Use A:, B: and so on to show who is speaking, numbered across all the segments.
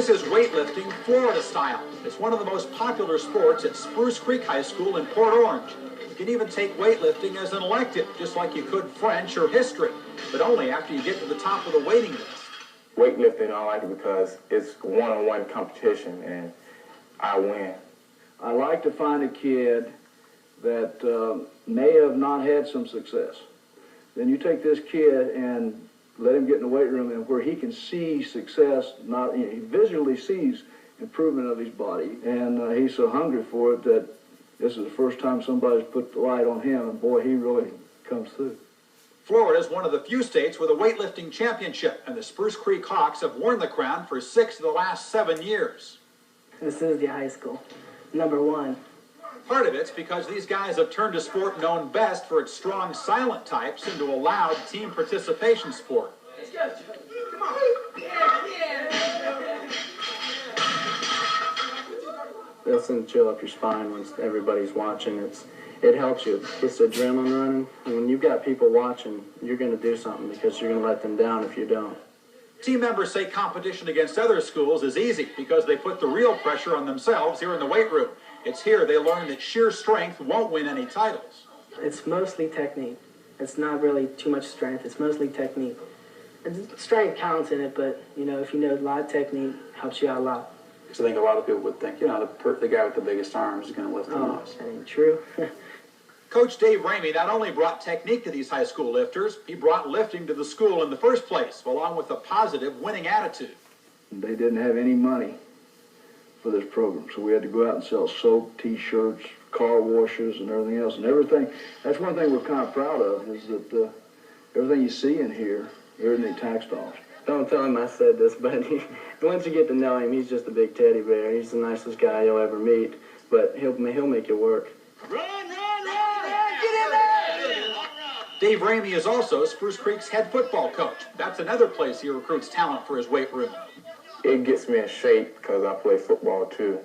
A: This is weightlifting Florida style. It's one of the most popular sports at Spruce Creek High School in Port Orange. You can even take weightlifting as an elective, just like you could French or history, but only after you get to the top of the waiting list.
B: Weightlifting, I like it because it's one-on-one competition, and I win.
C: I like to find a kid that may have not had some success. Then you take this kid and let him get in the weight room, and where he can see success, he visually sees improvement of his body, and he's so hungry for it that this is the first time somebody's put the light on him, and boy, he really comes through.
A: Florida is one of the few states with a weightlifting championship, and the Spruce Creek Hawks have worn the crown for 6 of the last 7 years.
D: This is the high school, #1.
A: Part of it's because these guys have turned a sport known best for its strong silent types into a loud team participation sport.
D: Let's go. Come on.
E: It'll send a chill up your spine when everybody's watching. It helps you. It gets the adrenaline running. And when you've got people watching, you're going to do something because you're going to let them down if you don't.
A: Team members say competition against other schools is easy because they put the real pressure on themselves here in the weight room. It's here they learn that sheer strength won't win any titles.
D: It's mostly technique. It's not really too much strength. It's mostly technique. And strength counts in it, but, if you know a lot of technique, helps you out a lot.
F: Because I think a lot of people would think, the guy with the biggest arms is going to lift the most.
D: That ain't true.
A: Coach Dave Ramey not only brought technique to these high school lifters, he brought lifting to the school in the first place, along with a positive winning attitude.
C: They didn't have any money for this program, so we had to go out and sell soap, T-shirts, car washers, and everything else. And everything, that's one thing we're kind of proud of, is that everything you see in here, everything tax dollars.
E: Don't tell him I said this, but once you get to know him, he's just a big teddy bear. He's the nicest guy you'll ever meet, but he'll make you work.
A: Run, get in there! Dave Ramey is also Spruce Creek's head football coach. That's another place he recruits talent for his weight room.
B: It gets me in shape because I play football too.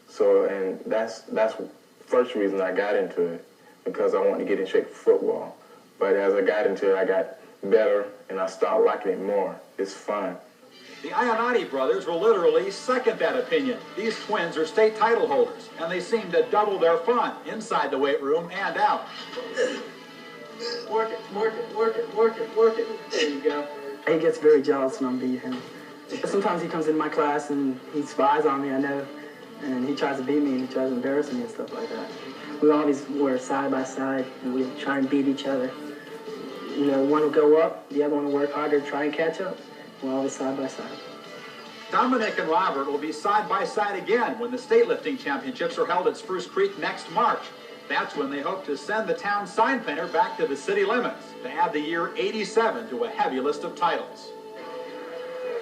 B: So, and that's the first reason I got into it, because I wanted to get in shape for football. But as I got into it, I got better, and I started liking it more. It's fun.
A: The Ionati brothers will literally second that opinion. These twins are state title holders, and they seem to double their fun inside the weight room and out.
D: Work it, work it, work it, work it, work it. There you go. He gets very jealous when I'm beating him. Sometimes he comes into my class and he spies on me, I know, and he tries to beat me and he tries to embarrass me and stuff like that. We always were side by side, and we try and beat each other. One will go up, the other one will work harder to try and catch up. We're always side by side.
A: Dominic and Robert will be side by side again when the state lifting championships are held at Spruce Creek next March. That's when they hope to send the town sign painter back to the city limits to add the year 87 to a heavy list of titles.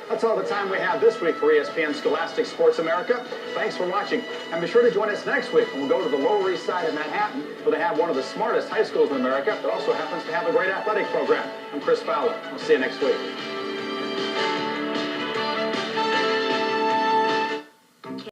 A: That's all the time we have this week for ESPN Scholastic Sports America. Thanks for watching. And be sure to join us next week when we'll go to the Lower East Side of Manhattan, where they have one of the smartest high schools in America that also happens to have a great athletic program. I'm Chris Fowler. I'll see you next week.